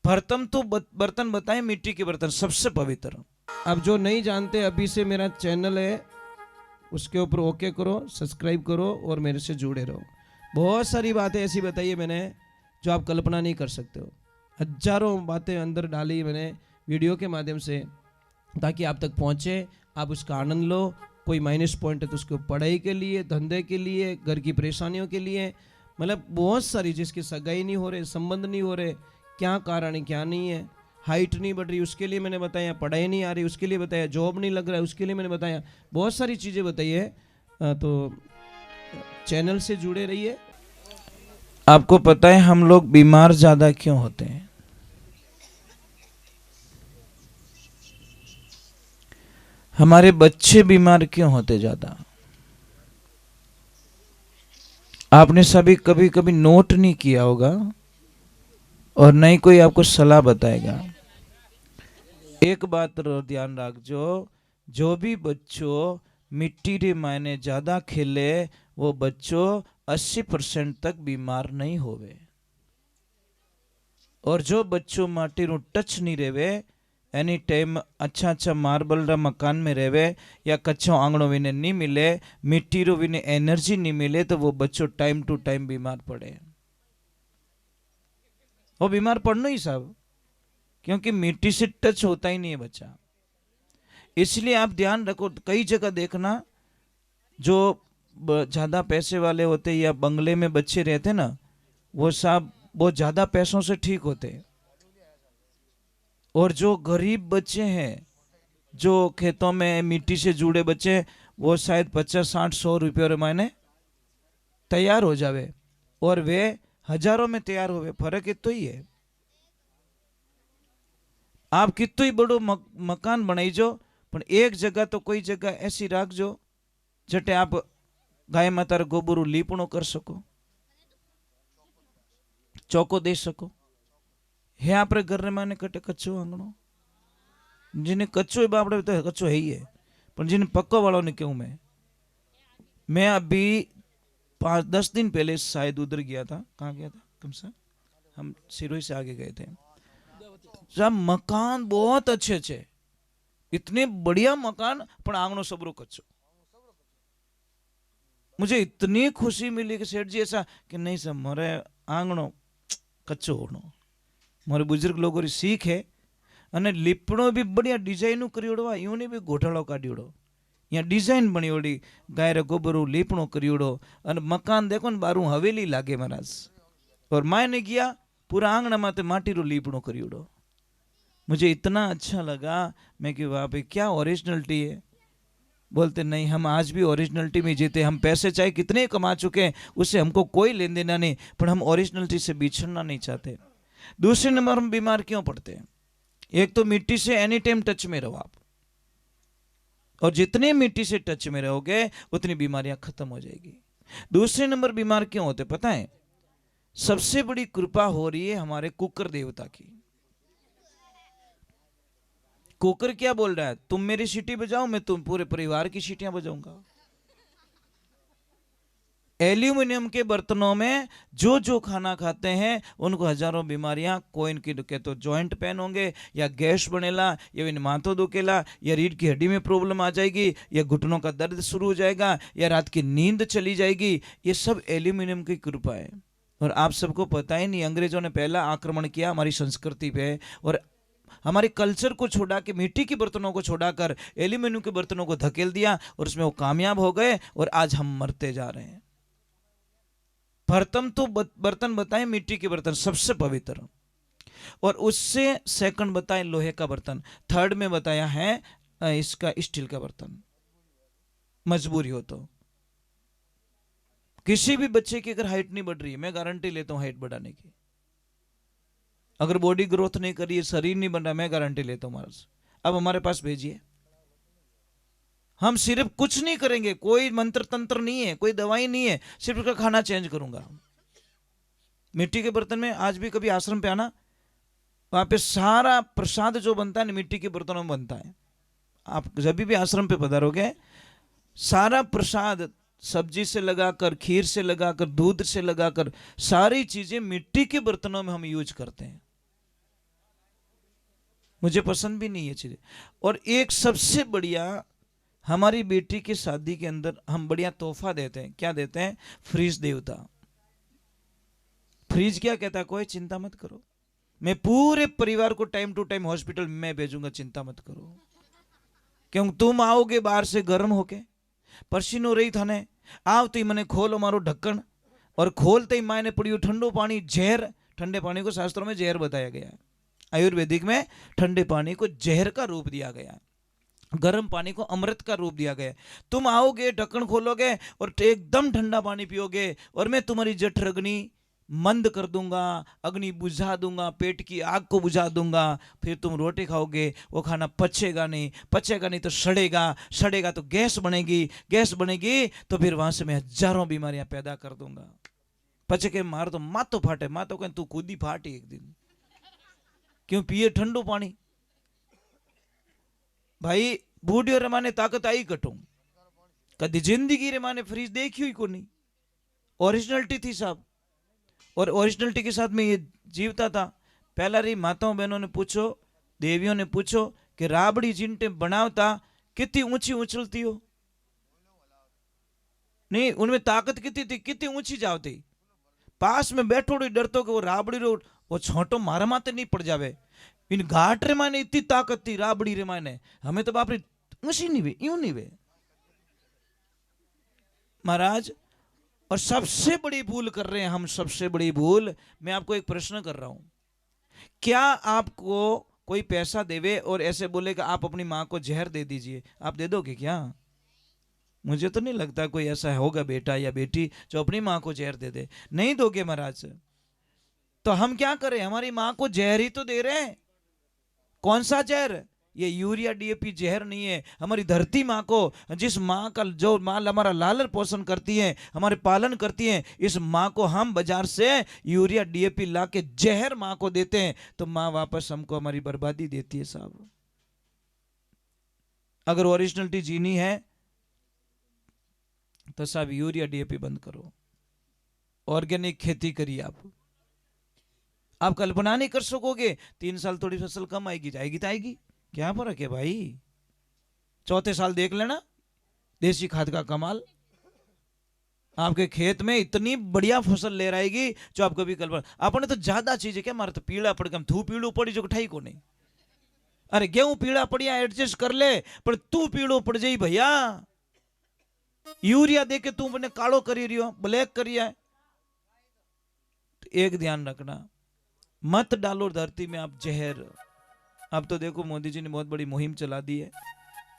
प्रथम तो बर्तन बताएं मिट्टी के बर्तन सबसे पवित्र। अब जो नहीं जानते, अभी से मेरा चैनल है, उसके ऊपर ओके करो, सब्सक्राइब करो और मेरे से जुड़े रहो। बहुत सारी बातें ऐसी बताई है मैंने जो आप कल्पना नहीं कर सकते हो। हजारों बातें अंदर डाली मैंने वीडियो के माध्यम से, ताकि आप तक पहुँचे, आप उसका आनंद लो। कोई माइनस पॉइंट है तो उसको पढ़ाई के लिए, धंधे के लिए, घर की परेशानियों के लिए, मतलब बहुत सारी, जिसकी सगाई नहीं हो रहे, संबंध नहीं हो रहे, क्या कारण है क्या नहीं है, हाइट नहीं बढ़ रही उसके लिए मैंने बताया, पढ़ाई नहीं आ रही उसके लिए बताया, जॉब नहीं लग रहा है उसके लिए मैंने बताया, बहुत सारी चीज़ें बताई है। तो चैनल से जुड़े रहिए। आपको पता है हम लोग बीमार ज्यादा क्यों होते हैं? हमारे बच्चे बीमार क्यों होते ज्यादा? आपने सभी कभी कभी नोट नहीं किया होगा और नहीं कोई आपको सलाह बताएगा। एक बात ध्यान रखो, जो भी बच्चों मिट्टी रे मायने ज्यादा खेले वो बच्चों 80% तक बीमार नहीं होवे। और जो बच्चों माटी रू टच नहीं रेवे, एनी टाइम अच्छा अच्छा मार्बल रा मकान में रेवे या कच्चो आंगणो विने नहीं मिले, मिट्टी रो विने एनर्जी नहीं मिले, तो वो बच्चों टाइम टू टाइम बीमार पड़े। वो बीमार पड़ना ही सब, क्योंकि मिट्टी से टच होता ही नहीं है बच्चा। इसलिए आप ध्यान रखो, कई जगह देखना जो ज्यादा पैसे वाले होते या बंगले में बच्चे रहते ना, वो सब बहुत ज्यादा पैसों से ठीक होते। और जो गरीब बच्चे हैं, जो खेतों में मिट्टी से जुड़े बच्चे, वो शायद 50-60-100 रुपये महीने तैयार हो जावे और वे हजारों में तैयार होवे। फर्क इतो ही है। आप कितो ही बड़ो मकान बनाईजो, पर एक जगह तो कोई जगह ऐसी राखजो जटे आप गाय माता गोबरू लीपणो कर सको, चौको दे सको। है आपरे घर रे माने कटे कच्चो आंगणो, जिन्हें कच्चो बापड़े तो कच्चो है ही है, पर जिन्हें पक्का वालों ने क्यों। मैं अभी 5-10 दिन पहले शायद उधर गया था। कहाँ गया था? कम से हम सिरोही से आगे गए थे। जब मकान बहुत अच्छे अच्छे, इतने बढ़िया मकान, पर आंगणो सबरो कच्चो। मुझे इतनी खुशी मिली कि सेठ जी ऐसा कि नहीं सर, मारे आंगणो कच्चो होनो। मारे बुजुर्ग लोगों री सीख है। अने लीपणो भी बढ़िया डिजाइन करियोड़ो, यूनी भी घोटाड़ो काढ़ियोड़ो, यहाँ डिजाइन बनियोड़ी, गाय रे गोबरू लीपणो करियोड़ो, अने मकान देखो न बारू हवेली लागे महाराज। और मायने गया पूरा आंगणा माते माटी रो लीपणो करियोड़ो। मुझे इतना अच्छा लगा, मैं कि वाह भाई क्या ओरिजिनलिटी है। बोलते नहीं, हम आज भी ओरिजिनलिटी में जीते। हम पैसे चाहे कितने कमा चुके हैं, उससे हमको कोई लेन देना नहीं, पर हम ओरिजिनलिटी से बिछड़ना नहीं चाहते। दूसरे नंबर हम बीमार क्यों पड़ते हैं? एक तो मिट्टी से एनी टाइम टच में रहो आप, और जितने मिट्टी से टच में रहोगे उतनी बीमारियां खत्म हो जाएगी। दूसरे नंबर बीमार क्यों होते पता है? सबसे बड़ी कृपा हो रही है हमारे कुकर देवता की। कुकर क्या बोल रहा है? तुम मेरी सीटी बजाओ, मैं तुम पूरे परिवार की सीटियां बजाऊंगा। एल्यूमिनियम के बर्तनों में जो जो खाना खाते हैं उनको हजारों बीमारियां, कोई इनकी दुखे तो जॉइंट पेन होंगे, या गैस बनेला, या इन माथों दुखेला, या रीढ़ की हड्डी में प्रॉब्लम आ जाएगी, या घुटनों का दर्द शुरू हो जाएगा, या रात की नींद चली जाएगी। ये सब एल्यूमिनियम की कृपा है। और आप सबको पता ही नहीं, अंग्रेजों ने पहला आक्रमण किया हमारी संस्कृति पे, और हमारे कल्चर को छोड़ा के, मिट्टी के बर्तनों को छोड़ाकर एल्यूमिनियम के बर्तनों को धकेल दिया, और उसमें वो कामयाब हो गए, और आज हम मरते जा रहे हैं। प्रथम तो बर्तन बताए मिट्टी के बर्तन सबसे पवित्र, और उससे सेकंड बताए लोहे का बर्तन, थर्ड में बताया है इसका स्टील का बर्तन। मजबूरी हो तो किसी भी बच्चे की अगर हाइट नहीं बढ़ रही है, मैं गारंटी लेता हूं हाइट बढ़ाने की। अगर बॉडी ग्रोथ नहीं करी है, शरीर नहीं बन रहा, मैं गारंटी लेता हूं महाराज, अब हमारे पास भेजिए। हम सिर्फ कुछ नहीं करेंगे, कोई मंत्र तंत्र नहीं है, कोई दवाई नहीं है, सिर्फ उसका खाना चेंज करूंगा। मिट्टी के बर्तन में आज भी कभी आश्रम पे आना, वहां पे सारा प्रसाद जो बनता है ना मिट्टी के बर्तनों में बनता है। आप जब भी आश्रम पे पधारोगे, सारा प्रसाद सब्जी से लगाकर, खीर से लगाकर, दूध से लगाकर, सारी चीजें मिट्टी के बर्तनों में हम यूज करते हैं। मुझे पसंद भी नहीं है चीज़ें। और एक सबसे बढ़िया, हमारी बेटी की शादी के अंदर हम बढ़िया तोहफा देते हैं। क्या देते हैं? फ्रिज देवता। फ्रिज क्या कहता है? कोई चिंता मत करो, मैं पूरे परिवार को टाइम टू टाइम हॉस्पिटल में भेजूंगा, चिंता मत करो। क्यों? तुम आओगे बाहर से गर्म होके, पसीनो रही थाने, आवती मने खोलो मारो ढक्कन, और खोलते ही मायने पड़ियो ठंडो पानी, जहर। ठंडे पानी को शास्त्रों में जहर बताया गया है, आयुर्वेदिक में ठंडे पानी को जहर का रूप दिया गया है, गर्म पानी को अमृत का रूप दिया गया है। तुम आओगे, ढक्कन खोलोगे और एकदम ठंडा पानी पियोगे, और मैं तुम्हारी जठर अग्नि मंद कर दूंगा, अग्नि बुझा दूंगा, पेट की आग को बुझा दूंगा। फिर तुम रोटी खाओगे, वो खाना पचेगा नहीं, पचेगा नहीं तो सड़ेगा, सड़ेगा तो गैस बनेगी, गैस बनेगी तो फिर वहां से मैं हजारों बीमारियां पैदा कर दूंगा। पचे के मार तो मातो फाटे, मातो कहें तू खुद ही फाटी एक दिन, क्यों? पिए ठंडू पानी। भाई बूढ़ी रे माने ताकत आई कटू, कदी जिंदगी रे माने फ्रिज देखी हुई को नहीं। ओरिजिनलिटी थी साहब, और ओरिजिनलिटी के साथ में ये जीवता था। पहला रही माताओं बहनों ने पूछो, देवियों ने पूछो कि राबड़ी जिनटे बनावता कितनी ऊंची उछलती हो? नहीं, उनमें ताकत कितनी थी, कितनी ऊंची जावती। पास में बैठो डरतो कि वो राबड़ी रो वो छोटो मारा माते नहीं पड़ जावे। इन घाट रे माने इतनी ताकत थी राबड़ी रे माने, हमें तो बाप रे ऊंची नहीं वे, यूं नहीं वे महाराज। और सबसे बड़ी भूल कर रहे हैं हम, सबसे बड़ी भूल। मैं आपको एक प्रश्न कर रहा हूं, क्या आपको कोई पैसा देवे और ऐसे बोले कि आप अपनी मां को जहर दे दीजिए, आप दे दोगे क्या? मुझे तो नहीं लगता कोई ऐसा होगा बेटा या बेटी जो अपनी मां को जहर दे दे। नहीं दोगे महाराज। तो हम क्या करें? हमारी मां को जहर ही तो दे रहे हैं। कौन सा जहर? ये यूरिया डीएपी जहर नहीं है। हमारी धरती माँ को, जिस माँ का जो माँ हमारा लालन पोषण करती है, हमारे पालन करती है, इस माँ को हम बाजार से यूरिया डीएपी ला के जहर माँ को देते हैं, तो माँ वापस हमको हमारी बर्बादी देती है साहब। अगर ओरिजिनलिटी जीनी है तो साहब यूरिया डीएपी बंद करो, ऑर्गेनिक खेती करिए। आप कल्पना नहीं कर सकोगे, 3 साल थोड़ी फसल कम आएगी, जाएगी तो आएगी, क्या फर्क है भाई? चौथे साल देख लेना देसी खाद का कमाल, आपके खेत में इतनी बढ़िया फसल ले आएगी जो आप कभी कल्पना। आपने तो ज्यादा चीजें क्या मारे, तो पीड़ा पड़ गया, थू पीड़ू पड़ी जो ठाई को नहीं। अरे गेहूं पीड़ा पड़िया एडजस्ट कर ले, पर तू पीड़ो पड़ जाई भैया। यूरिया दे के तू मैंने कालो करी रियो, ब्लैक करिया। तो एक ध्यान रखना, मत डालो धरती में आप जहर। अब तो देखो मोदी जी ने बहुत बड़ी मुहिम चला दी है,